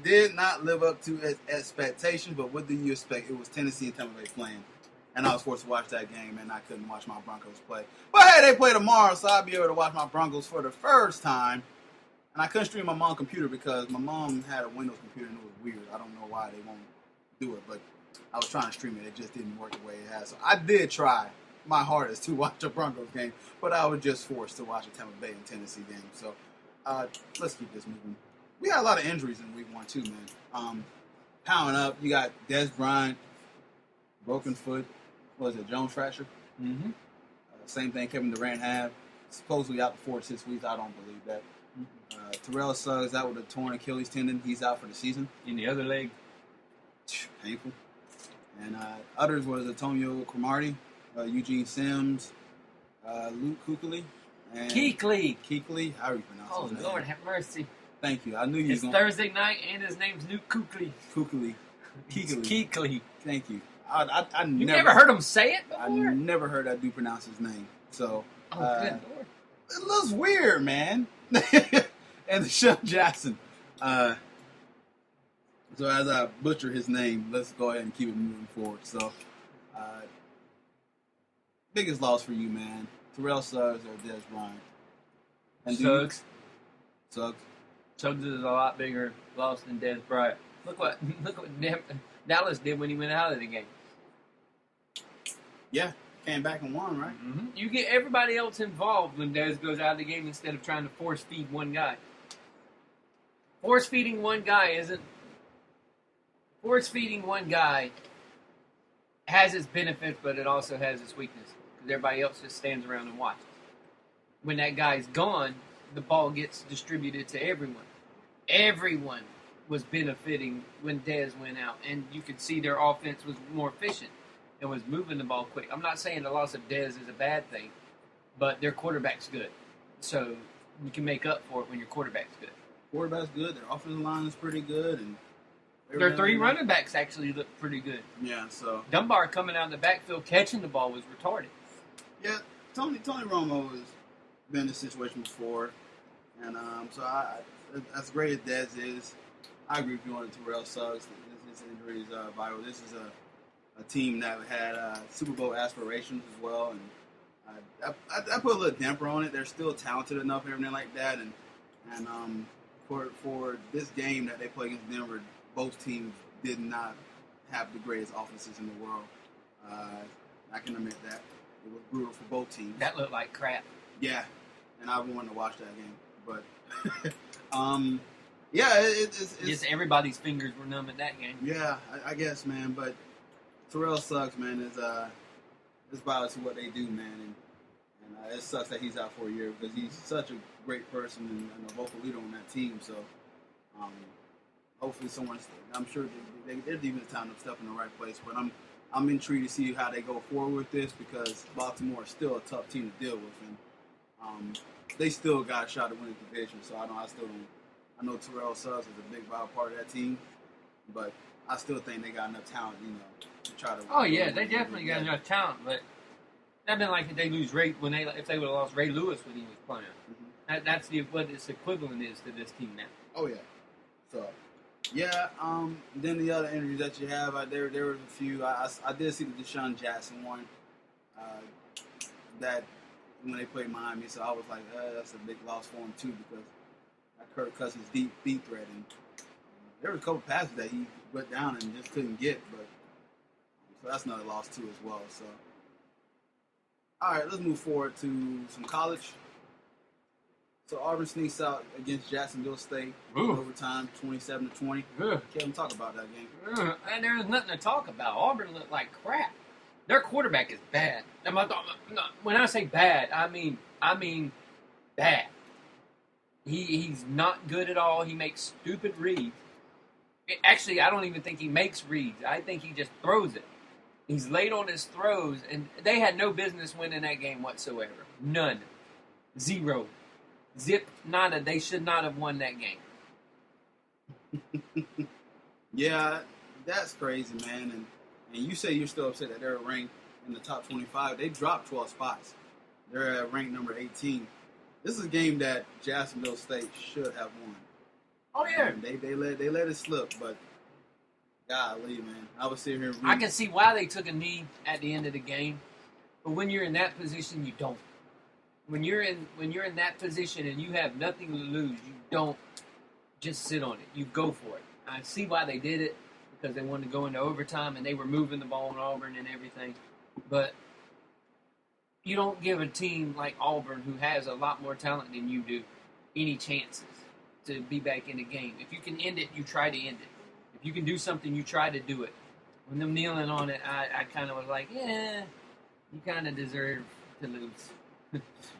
did not live up to expectations, but what do you expect? It was Tennessee and Tampa Bay playing, and I was forced to watch that game, and I couldn't watch my Broncos play. But hey, they play tomorrow, so I'll be able to watch my Broncos for the first time. And I couldn't stream my mom's computer because my mom had a Windows computer and it was weird. I don't know why they won't do it, but I was trying to stream it. It just didn't work the way it has. So I did try my hardest to watch a Broncos game, but I was just forced to watch a Tampa Bay and Tennessee game. So let's keep this moving. We had a lot of injuries in week 1 too, man. Pounding up, you got Des Bryant, broken foot. What was it, Jones fracture? Mm-hmm. Same thing Kevin Durant had. Supposedly out for 4 to 6 weeks. I don't believe that. Terrell Suggs out with a torn Achilles tendon. He's out for the season. In the other leg. Painful. And others was Antonio Cromartie, Eugene Sims, Luke Kuechly. And Kuechly. How do you pronounce Oh, his name? Lord, have mercy. Thank you. I knew you It's was Thursday night, and his name's Luke Kuechly. Kuechly. Kuechly. Thank you. I You never heard him say it I before? never heard that dude pronounce his name. So Oh, good Lord. it looks weird, man. And Deshaun Jackson. So as I butcher his name, let's go ahead and keep it moving forward. So, biggest loss for you, man. Terrell Suggs or Des Bryant? And Suggs. Suggs. Suggs is a lot bigger loss than Des Bryant. Look what Dallas did when he went out of the game. Yeah, came back and won, right? Mm-hmm. You get everybody else involved when Des goes out of the game instead of trying to force feed one guy. Force feeding one guy has its benefits, but it also has its weakness because everybody else just stands around and watches. When that guy's gone, the ball gets distributed to everyone. Everyone was benefiting when Dez went out, and you could see their offense was more efficient and was moving the ball quick. I'm not saying the loss of Dez is a bad thing, but their quarterback's good, so you can make up for it when your quarterback's good. Quarterback's good. Their offensive line is pretty good, and their 3 running backs actually look pretty good. Yeah, so Dunbar coming out in the backfield catching the ball was retarded. Yeah, Tony Romo has been in this situation before, and so as great as Dez is, I agree with you on Terrell Suggs. His injury is vital. This is a team that had Super Bowl aspirations as well, and I put a little damper on it. They're still talented enough, everything like that, and for this game that they play against Denver, both teams did not have the greatest offenses in the world. I can admit that. It was brutal for both teams. That looked like crap. Yeah, and I wanted to watch that game, but yeah, it's just everybody's fingers were numb at that game. Yeah, I guess, man. But Terrell Suggs, man, is vital to what they do, man, and it sucks that he's out for a year because he's such a great person and a vocal leader on that team. So hopefully I'm sure they're deep in the time to step in the right place. But I'm intrigued to see how they go forward with this because Baltimore is still a tough team to deal with, and they still got a shot to win the division. So I know Terrell Suggs is a big vital part of that team, but I still think they got enough talent, to try to. Oh yeah, they definitely got enough talent, but that'd been like if they lose Ray if they would have lost Ray Lewis when he was playing. Mm-hmm. That's what its equivalent is to this team now. Oh yeah. So yeah. Then the other injuries that you have, there was a few. I did see the Deshaun Jackson one. That when they played Miami, so I was like, that's a big loss for him too because Kirk Cousins' deep threat, and there were a couple passes that he went down and just couldn't get, but so that's another loss too as well. So, all right, let's move forward to some college. So Auburn sneaks out against Jacksonville State in overtime, 27-20. Kevin, talk about that game. And there was nothing to talk about. Auburn looked like crap. Their quarterback is bad. When I say bad, I mean bad. He's not good at all. He makes stupid reads. Actually, I don't even think he makes reads. I think he just throws it. He's late on his throws, and they had no business winning that game whatsoever. None. Zero. Zip, nada. They should not have won that game. Yeah, that's crazy, man. And you say you're still upset that they're ranked in the top 25. They dropped 12 spots. They're ranked number 18. This is a game that Jacksonville State should have won. Oh yeah. They let it slip, but golly, man, I was sitting here. Reading. I can see why they took a knee at the end of the game, but when you're in that position, you don't. When you're in that position and you have nothing to lose, you don't just sit on it. You go for it. I see why they did it because they wanted to go into overtime and they were moving the ball in Auburn and everything, but you don't give a team like Auburn, who has a lot more talent than you do, any chances to be back in the game. If you can end it, you try to end it. If you can do something, you try to do it. When them kneeling on it, I kind of was like, yeah, you kind of deserve to lose.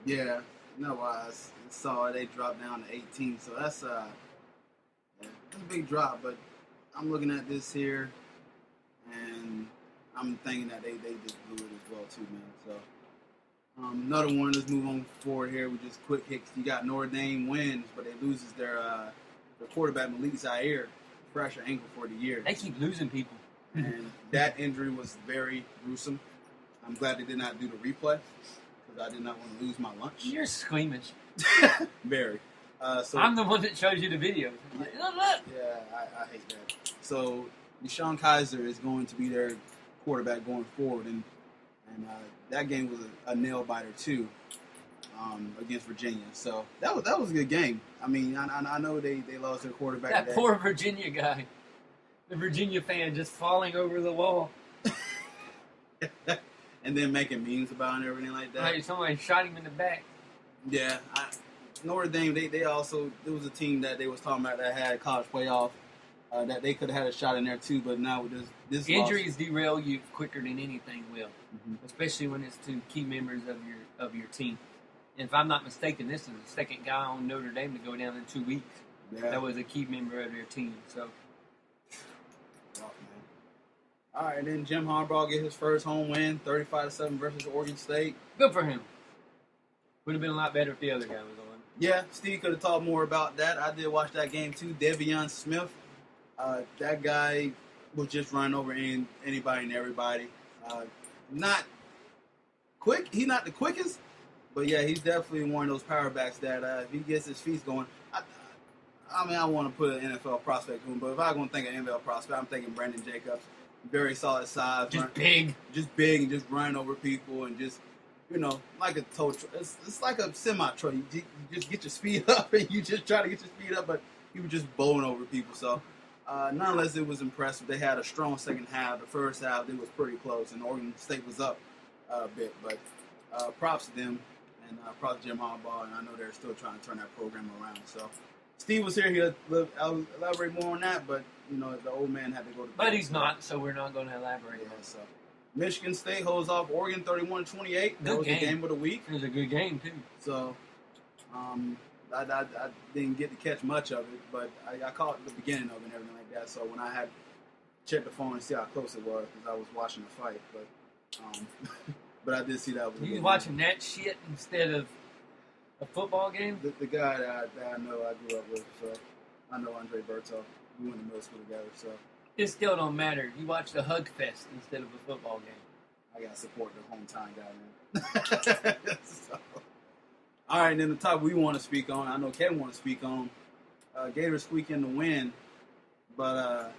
Yeah, no, I saw they dropped down to 18, so that's a big drop. But I'm looking at this here, and I'm thinking that they just blew it as well too, man. So another one. Let's move on forward here with just quick hits. You got Notre Dame wins, but they loses their quarterback Malik Zaire, fractured ankle for the year. They keep losing people, and that injury was very gruesome. I'm glad they did not do the replay because I did not want to lose my lunch. You're squeamish. Very. So I'm the one that shows you the video. Like, look. Yeah, I hate that. So Deshaun Kaiser is going to be their quarterback going forward, and that game was a nail biter too against Virginia. So that was a good game. I mean, I know they lost their quarterback. That poor Virginia guy, the Virginia fan, just falling over the wall. And then making memes about it and everything like that. Like somebody shot him in the back. Yeah, Notre Dame. They also, there was a team that they was talking about that had college playoff that they could have had a shot in there too. But now with this injuries loss, derail you quicker than anything will, especially when it's to key members of your team. And if I'm not mistaken, this is the second guy on Notre Dame to go down in 2 weeks. Yeah. That was a key member of their team. So. All right, and then Jim Harbaugh get his first home win, 35-7 versus Oregon State. Good for him. Would have been a lot better if the other guy was on. Yeah, Steve could have talked more about that. I did watch that game too. Devion Smith, that guy was just running over anybody and everybody. Not quick. He's not the quickest, but yeah, he's definitely one of those power backs that if he gets his feet going. I mean, I want to put an NFL prospect on, but if I'm going to think of an NFL prospect, I'm thinking Brandon Jacobs. Very solid size. Just big and just running over people and just, like a tow truck. It's like a semi-truck. You just get your speed up and you just try to get your speed up, but he was just bowling over people. So, nonetheless, it was impressive. They had a strong second half. The first half, it was pretty close, and Oregon State was up a bit. But props to them, and props to Jim Harbaugh, and I know they're still trying to turn that program around. So, Steve was here. I'll elaborate more on that, but the old man had to go to bed. But he's not, so we're not going to elaborate. Yeah, so Michigan State holds off Oregon 31-28. That was the game of the week. It was a good game too. So, I didn't get to catch much of it, but I caught the beginning of it and everything like that. So when I had checked the phone and see how close it was, because I was watching the fight, but I did see that. You was watching that shit instead of a football game? The guy that I know I grew up with, so I know Andre Berto. We went to middle school together, so. It still don't matter. You watch the Hug Fest instead of a football game. I got to support the hometown guy, man. So, all right, then the topic we want to speak on, I know Kevin want to speak on, Gators squeaking the win, but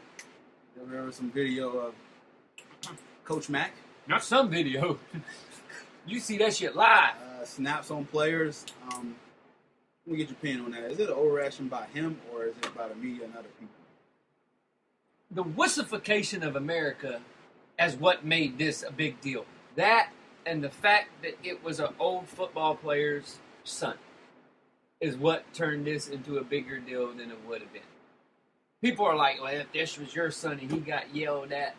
there was some video of Coach Mack. Not some video. You see that shit live. Snaps on players. Let me get your opinion on that. Is it an overreaction by him, or is it by the media and other people? The wussification of America as what made this a big deal. That and the fact that it was an old football player's son is what turned this into a bigger deal than it would have been. People are like, well, if this was your son and he got yelled at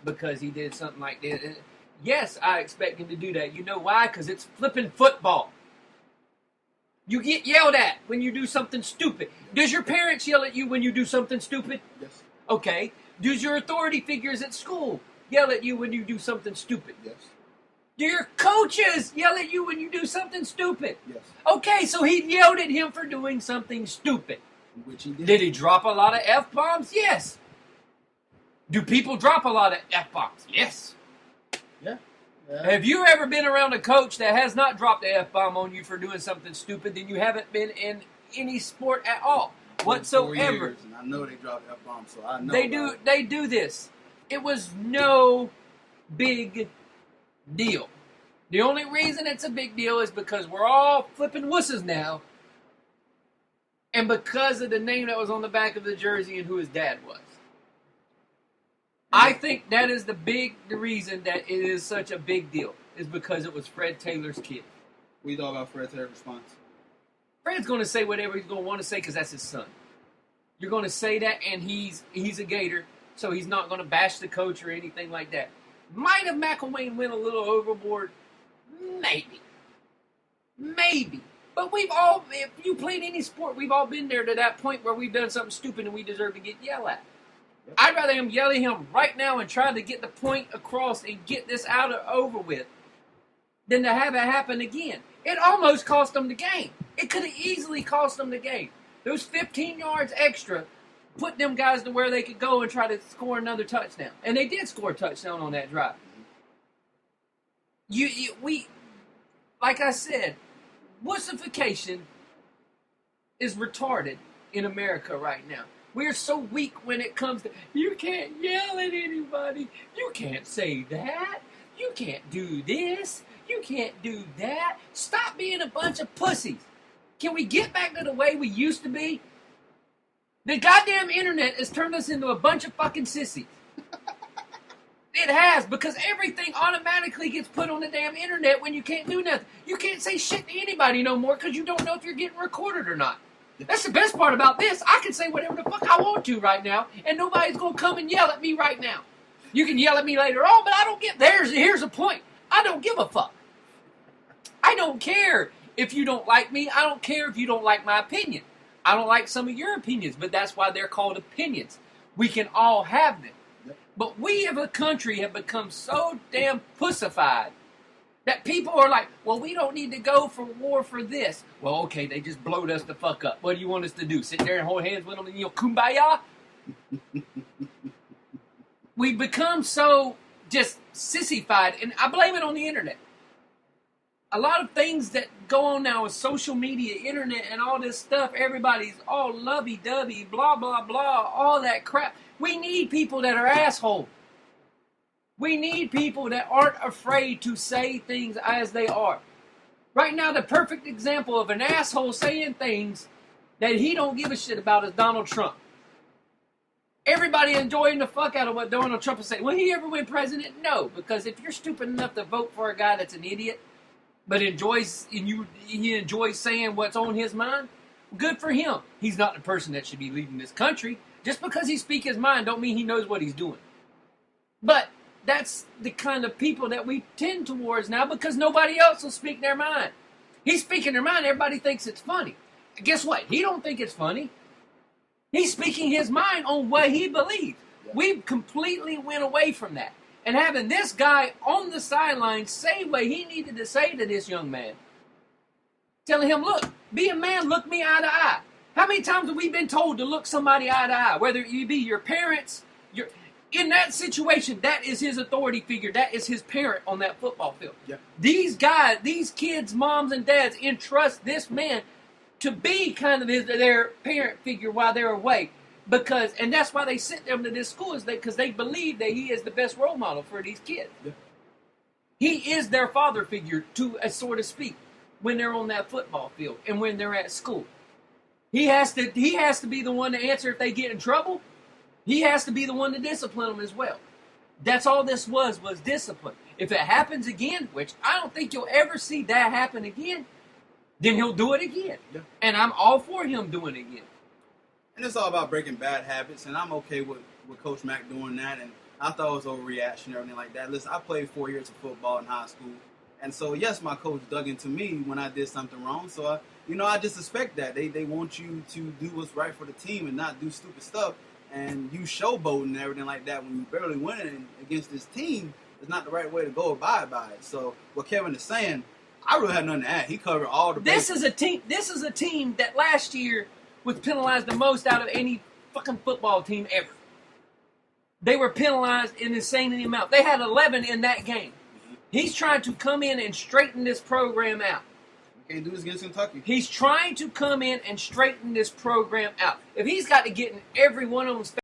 because he did something like this. Yes, I expect him to do that. You know why? Because it's flipping football. You get yelled at when you do something stupid. Does your parents yell at you when you do something stupid? Yes. Okay. Does your authority figures at school yell at you when you do something stupid? Yes. Do your coaches yell at you when you do something stupid? Yes. Okay, so he yelled at him for doing something stupid. Which he did. Did he drop a lot of F-bombs? Yes. Do people drop a lot of F-bombs? Yes. Yeah. Have you ever been around a coach that has not dropped the F-bomb on you for doing something stupid? Then you haven't been in any sport at all. whatsoever. 4 years, and I know they dropped F-bombs, so I know They do this. It was no big deal. The only reason it's a big deal is because we're all flipping wusses now, and because of the name that was on the back of the jersey and who his dad was. I think that is the reason that it is such a big deal, is because it was Fred Taylor's kid. What do you thought about Fred Taylor's response? Fred's going to say whatever he's going to want to say because that's his son. You're going to say that, and he's a Gator, so he's not going to bash the coach or anything like that. Might have McElwain went a little overboard? Maybe. But we've all, if you played any sport, we've all been there to that point where we've done something stupid and we deserve to get yelled at. Yep. I'd rather him yell at him right now and try to get the point across and get this over with than to have it happen again. It almost cost them the game. It could have easily cost them the game. Those 15 yards extra put them guys to where they could go and try to score another touchdown. And they did score a touchdown on that drive. We, like I said, wussification is retarded in America right now. We're so weak when it comes to, you can't yell at anybody. You can't say that. You can't do this. You can't do that. Stop being a bunch of pussies. Can we get back to the way we used to be? The goddamn internet has turned us into a bunch of fucking sissies. It has, because everything automatically gets put on the damn internet when you can't do nothing. You can't say shit to anybody no more because you don't know if you're getting recorded or not. That's the best part about this. I can say whatever the fuck I want to right now, and nobody's going to come and yell at me right now. You can yell at me later on, but I don't get... Here's the point. I don't give a fuck. I don't care if you don't like me. I don't care if you don't like my opinion. I don't like some of your opinions, but that's why they're called opinions. We can all have them. But we as a country have become so damn pussified that people are like, well, we don't need to go for war for this. Well, okay, they just blowed us the fuck up. What do you want us to do? Sit there and hold hands with them and kumbaya? We've become so just sissified, and I blame it on the internet. A lot of things that go on now with social media, internet, and all this stuff, everybody's all lovey-dovey, blah, blah, blah, all that crap. We need people that are assholes. We need people that aren't afraid to say things as they are. Right now, the perfect example of an asshole saying things that he don't give a shit about is Donald Trump. Everybody enjoying the fuck out of what Donald Trump is saying. Will he ever win president? No, because if you're stupid enough to vote for a guy that's an idiot, but he enjoys saying what's on his mind, good for him. He's not the person that should be leading this country. Just because he speaks his mind don't mean he knows what he's doing. But that's the kind of people that we tend towards now because nobody else will speak their mind. He's speaking their mind, everybody thinks it's funny. Guess what? He don't think it's funny. He's speaking his mind on what he believes. Yeah. We've completely went away from that. And having this guy on the sideline say what he needed to say to this young man, telling him, look, be a man, look me eye to eye. How many times have we been told to look somebody eye to eye? Whether you be your parents, in that situation, that is his authority figure. That is his parent on that football field. Yep. These guys, these kids' moms and dads entrust this man to be kind of their parent figure while they're away. And that's why they sent them to this school, because they believe that he is the best role model for these kids. Yep. He is their father figure, so to speak, when they're on that football field and when they're at school. He has to be the one to answer if they get in trouble. He has to be the one to discipline them as well. That's all this was discipline. If it happens again, which I don't think you'll ever see that happen again, then he'll do it again. Yeah. And I'm all for him doing it again. And it's all about breaking bad habits, and I'm okay with Coach Mack doing that, and I thought it was overreaction and everything like that. Listen, I played 4 years of football in high school, and so, yes, my coach dug into me when I did something wrong, so I just expect that. They want you to do what's right for the team and not do stupid stuff. And you showboating and everything like that when you barely winning against this team is not the right way to go abide by it. So what Kevin is saying, I really had nothing to add. He covered all the bases. This is a team that last year was penalized the most out of any fucking football team ever. They were penalized an insane amount. They had 11 in that game. He's trying to come in and straighten this program out. Can't do this against Kentucky. He's trying to come in and straighten this program out. If he's got to get in every one of them's